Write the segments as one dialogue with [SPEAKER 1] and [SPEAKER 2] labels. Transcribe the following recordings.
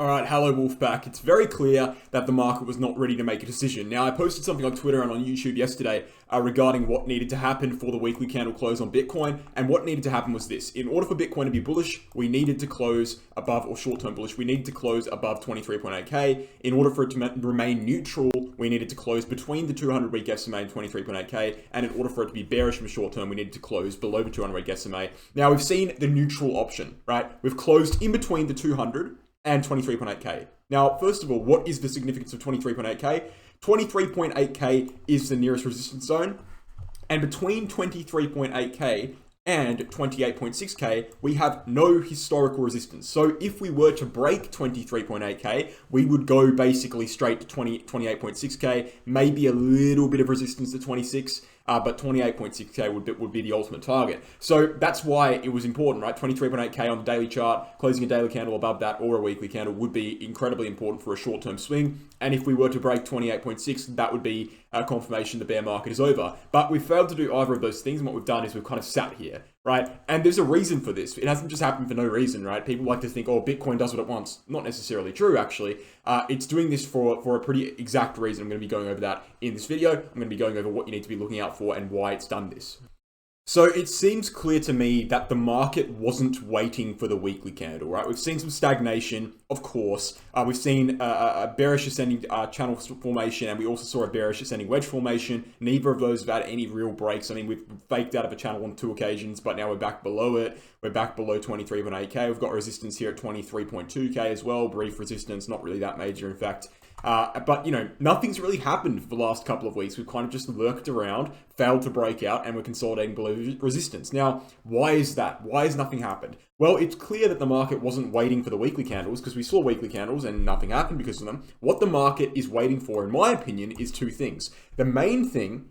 [SPEAKER 1] Alright, hello Wolfpack. It's very clear that the market was not ready to make a decision. Now, I posted something on Twitter and on YouTube yesterday regarding what needed to happen for the weekly candle close on Bitcoin, and what needed to happen was this. In order for Bitcoin to be bullish, we needed to close above, or short-term bullish, we needed to close above 23.8k. In order for it to remain neutral, we needed to close between the 200-week SMA and 23.8k, and in order for it to be bearish from short-term, we needed to close below the 200-week SMA. Now, we've seen the neutral option, right? We've closed in between the 200 and 23.8k. Now, first of all, what is the significance of 23.8k? 23.8k is the nearest resistance zone, and between 23.8k and 28.6k, we have no historical resistance. So if we were to break 23.8k, we would go basically straight to 28.6k, maybe a little bit of resistance to 26, but 28.6k would be the ultimate target. So that's why it was important, right? 23.8k on the daily chart, closing a daily candle above that or a weekly candle would be incredibly important for a short-term swing. And if we were to break 28.6, that would be a confirmation the bear market is over. But we've failed to do either of those things, and what we've done is we've kind of sat here, right? And there's a reason for this. It hasn't just happened for no reason, right? People like to think, oh, Bitcoin does what it wants. Not necessarily true, actually. It's doing this for a pretty exact reason. I'm going to be going over that in this video. I'm going to be going over what you need to be looking out for and why it's done this. So it seems clear to me that the market wasn't waiting for the weekly candle, right? We've seen some stagnation, of course. We've seen a bearish ascending channel formation, and we also saw a bearish ascending wedge formation. Neither of those have had any real breaks. I mean, we've faked out of a channel on 2 occasions, but now we're back below it. We're back below 23.8k. We've got resistance here at 23.2k as well. Brief resistance, not really that major, in fact. But, you know, nothing's really happened for the last couple of weeks. We've kind of just lurked around, failed to break out, and we're consolidating below resistance. Now, why is that? Why has nothing happened? Well, it's clear that the market wasn't waiting for the weekly candles, because we saw weekly candles and nothing happened because of them. What the market is waiting for, in my opinion, is 2 things. The main thing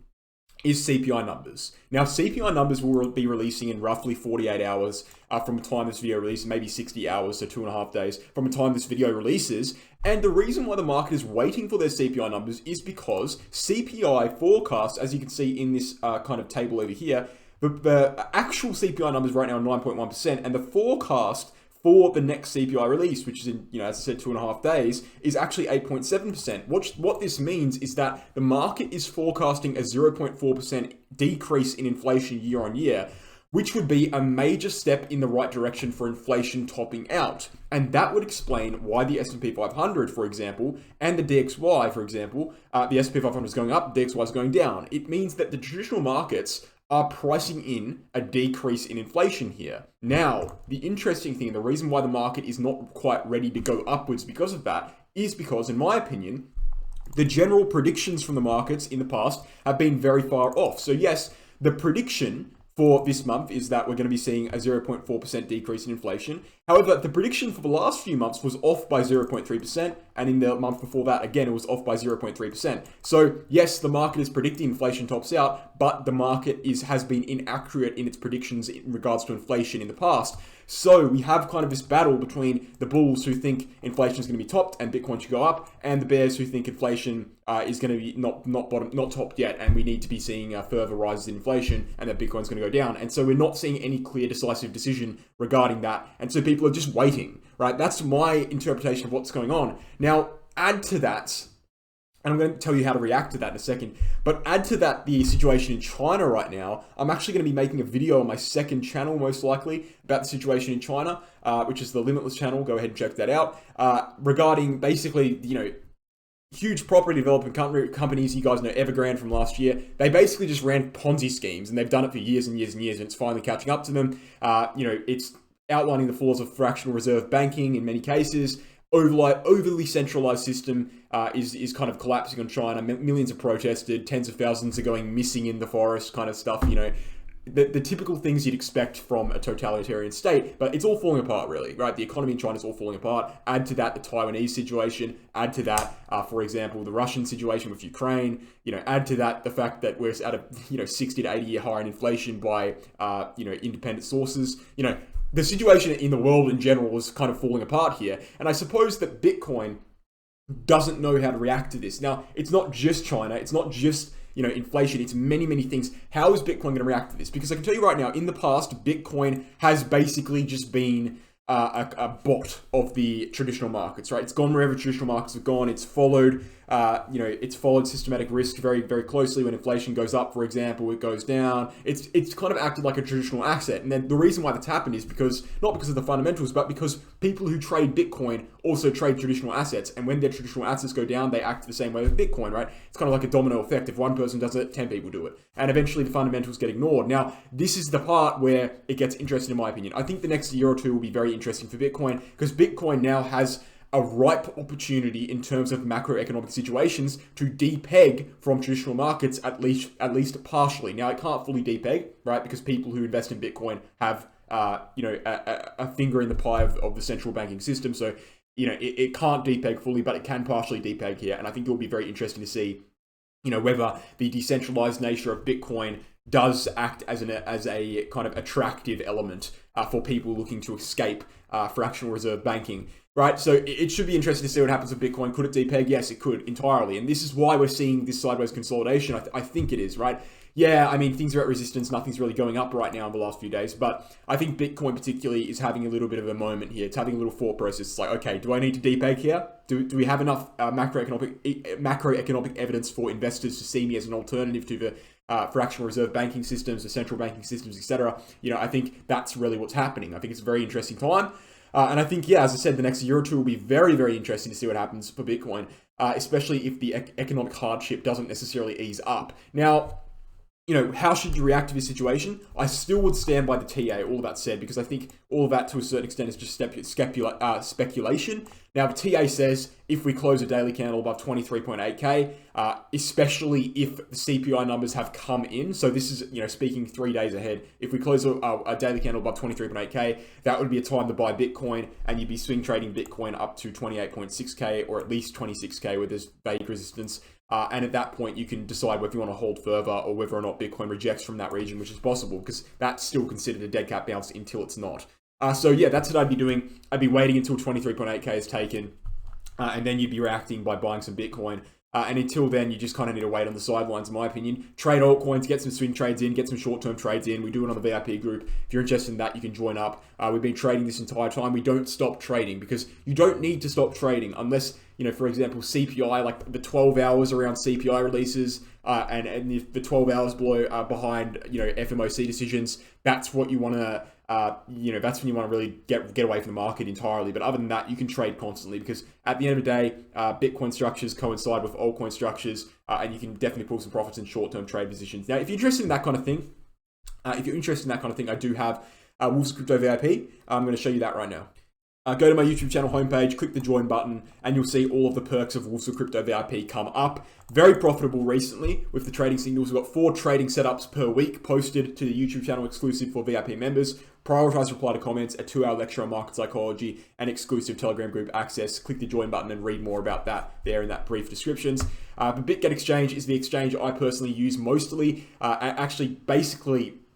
[SPEAKER 1] is CPI numbers. Now, CPI numbers will be releasing in roughly 48 hours from the time this video releases, maybe 60 hours, so 2.5 days from the time this video releases. And the reason why the market is waiting for their CPI numbers is because CPI forecasts, as you can see in this kind of table over here, the actual CPI numbers right now are 9.1%, and the forecast for the next CPI release, which is in, as I said, 2.5 days, is actually 8.7%. What this means is that the market is forecasting a 0.4% decrease in inflation year on year, which would be a major step in the right direction for inflation topping out. And that would explain why the S&P 500, for example, and the DXY, for example, the S&P 500 is going up, DXY is going down. It means that the traditional markets are pricing in a decrease in inflation here. Now, the interesting thing, and the reason why the market is not quite ready to go upwards because of that, is because, in my opinion, the general predictions from the markets in the past have been very far off. So yes, the prediction for this month is that we're going to be seeing a 0.4% decrease in inflation. However, the prediction for the last few months was off by 0.3%, and in the month before that, again, it was off by 0.3%. So yes, the market is predicting inflation tops out, but the market has been inaccurate in its predictions in regards to inflation in the past. So we have kind of this battle between the bulls who think inflation is going to be topped and Bitcoin should go up, and the bears who think inflation is going to be not topped yet, and we need to be seeing further rises in inflation, and that Bitcoin's going to go down. And so we're not seeing any clear, decisive decision regarding that. And so people are just waiting, right? That's my interpretation of what's going on. Now, add to that, and I'm going to tell you how to react to that in a second, but add to that the situation in China right now. I'm actually going to be making a video on my second channel, most likely, about the situation in China, which is the Limitless channel. Go ahead and check that out. Regarding basically, huge property development companies, you guys know Evergrande from last year. They basically just ran Ponzi schemes, and they've done it for years and years and years, and it's finally catching up to them. It's outlining the flaws of fractional reserve banking in many cases. Overly centralized system is kind of collapsing on China. Millions have protested, tens of thousands are going missing in the forest, kind of stuff, the typical things you'd expect from a totalitarian state, but it's all falling apart, really, right? The economy in China is all falling apart. Add to that the Taiwanese situation. Add to that, for example, the Russian situation with Ukraine. Add to that the fact that we're at a 60 to 80 year high in inflation by independent sources. The situation in the world in general is kind of falling apart here, and I suppose that Bitcoin doesn't know how to react to this. Now, it's not just China. It's not just inflation, it's many, many things. How is Bitcoin going to react to this? Because I can tell you right now, in the past, Bitcoin has basically just been a bot of the traditional markets, right? It's gone wherever traditional markets have gone. It's followed, it's followed systematic risk very, very closely. When inflation goes up, for example, it goes down. It's kind of acted like a traditional asset. And then the reason why that's happened is not because of the fundamentals, but because people who trade Bitcoin also trade traditional assets. And when their traditional assets go down, they act the same way with Bitcoin, right? It's kind of like a domino effect. If one person does it, 10 people do it. And eventually the fundamentals get ignored. Now, this is the part where it gets interesting in my opinion. I think the next year or two will be very interesting for Bitcoin, because Bitcoin now has a ripe opportunity in terms of macroeconomic situations to depeg from traditional markets, at least partially. Now, it can't fully depeg, right? Because people who invest in Bitcoin have a finger in the pie of the central banking system. So, it can't depeg fully, but it can partially depeg here. And I think it will be very interesting to see, whether the decentralized nature of Bitcoin does act as a kind of attractive element for people looking to escape fractional reserve banking, right? So it should be interesting to see what happens with Bitcoin. Could it depeg? Yes, it could entirely. And this is why we're seeing this sideways consolidation. I think it is, right? Yeah, I mean, things are at resistance. Nothing's really going up right now in the last few days. But I think Bitcoin particularly is having a little bit of a moment here. It's having a little thought process. It's like, okay, do I need to depeg here? Do we have enough macroeconomic evidence for investors to see me as an alternative to the fractional reserve banking systems, the central banking systems, etc.? I think that's really what's happening. I think it's a very interesting time. And I think, as I said, the next year or two will be very, very interesting to see what happens for Bitcoin, especially if the economic hardship doesn't necessarily ease up. Now, how should you react to this situation? I still would stand by the TA, all of that said, because I think all of that to a certain extent is just speculation. Now, the TA says if we close a daily candle above 23.8K, especially if the CPI numbers have come in, so this is, speaking 3 days ahead, if we close a daily candle above 23.8K, that would be a time to buy Bitcoin, and you'd be swing trading Bitcoin up to 28.6K or at least 26K where there's vague resistance. And at that point, you can decide whether you want to hold further or whether or not Bitcoin rejects from that region, which is possible because that's still considered a dead cat bounce until it's not. So that's what I'd be doing. I'd be waiting until 23.8K is taken, and then you'd be reacting by buying some Bitcoin. And until then, you just kind of need to wait on the sidelines, in my opinion. Trade altcoins, get some swing trades in, get some short-term trades in. We do it on the V.I.P group. If you're interested in that, you can join up. We've been trading this entire time. We don't stop trading because you don't need to stop trading unless, for example, CPI, like the 12 hours around CPI releases, and if the 12 hours behind, FMOC decisions, that's what you want to, that's when you want to really get away from the market entirely. But other than that, you can trade constantly because at the end of the day, Bitcoin structures coincide with altcoin structures, and you can definitely pull some profits in short-term trade positions. Now, if you're interested in that kind of thing, I do have Wolves Crypto VIP. I'm going to show you that right now. Go to my YouTube channel homepage, click the join button, and you'll see all of the perks of Wolves of Crypto VIP come up. Very profitable recently with the trading signals. We've got 4 trading setups per week posted to the YouTube channel exclusive for VIP members. Prioritize reply to comments, a 2-hour lecture on market psychology, and exclusive Telegram group access. Click the join button and read more about that there in that brief descriptions. But BitGet Exchange is the exchange I personally use mostly.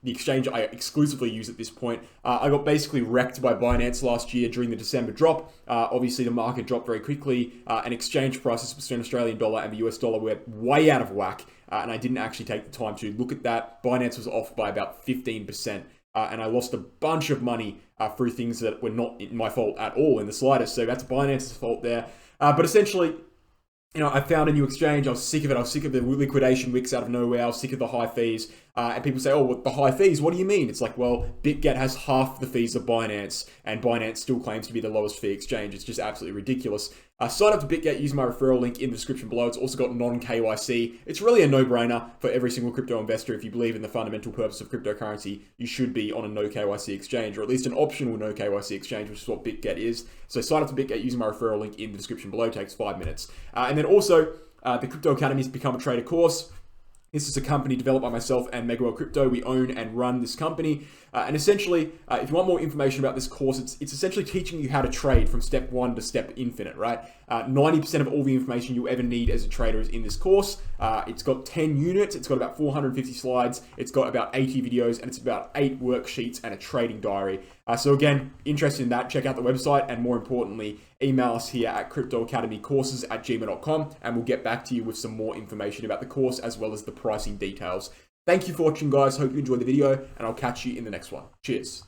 [SPEAKER 1] The exchange I exclusively use at this point. I got basically wrecked by Binance last year during the December drop. Obviously, the market dropped very quickly, and exchange prices between Australian dollar and the US dollar were way out of whack, and I didn't actually take the time to look at that. Binance was off by about 15%, and I lost a bunch of money through things that were not my fault at all in the slightest. So that's Binance's fault there. But essentially, I found a new exchange. I was sick of it. I was sick of the liquidation wicks out of nowhere. I was sick of the high fees. And people say, oh, what the high fees? What do you mean? It's like, well, BitGet has half the fees of Binance, and Binance still claims to be the lowest fee exchange. It's just absolutely ridiculous. Sign up to BitGet using my referral link in the description below. It's also got non-KYC. It's really a no-brainer for every single crypto investor. If you believe in the fundamental purpose of cryptocurrency, you should be on a no-KYC exchange, or at least an optional no-KYC exchange, which is what BitGet is. So sign up to BitGet using my referral link in the description below. It takes 5 minutes. And then also, the Crypto Academy has become a trader course. This is a company developed by myself and Megawell Crypto. We own and run this company. And essentially, if you want more information about this course, it's essentially teaching you how to trade from step 1 to step infinite, right? 90% of all the information you ever need as a trader is in this course. It's got 10 units. It's got about 450 slides. It's got about 80 videos, and it's about 8 worksheets and a trading diary. So again, interested in that, check out the website, and more importantly, email us here at cryptoacademycourses@gmail.com, and we'll get back to you with some more information about the course as well as the pricing details. Thank you for watching, guys. Hope you enjoyed the video, and I'll catch you in the next one. Cheers.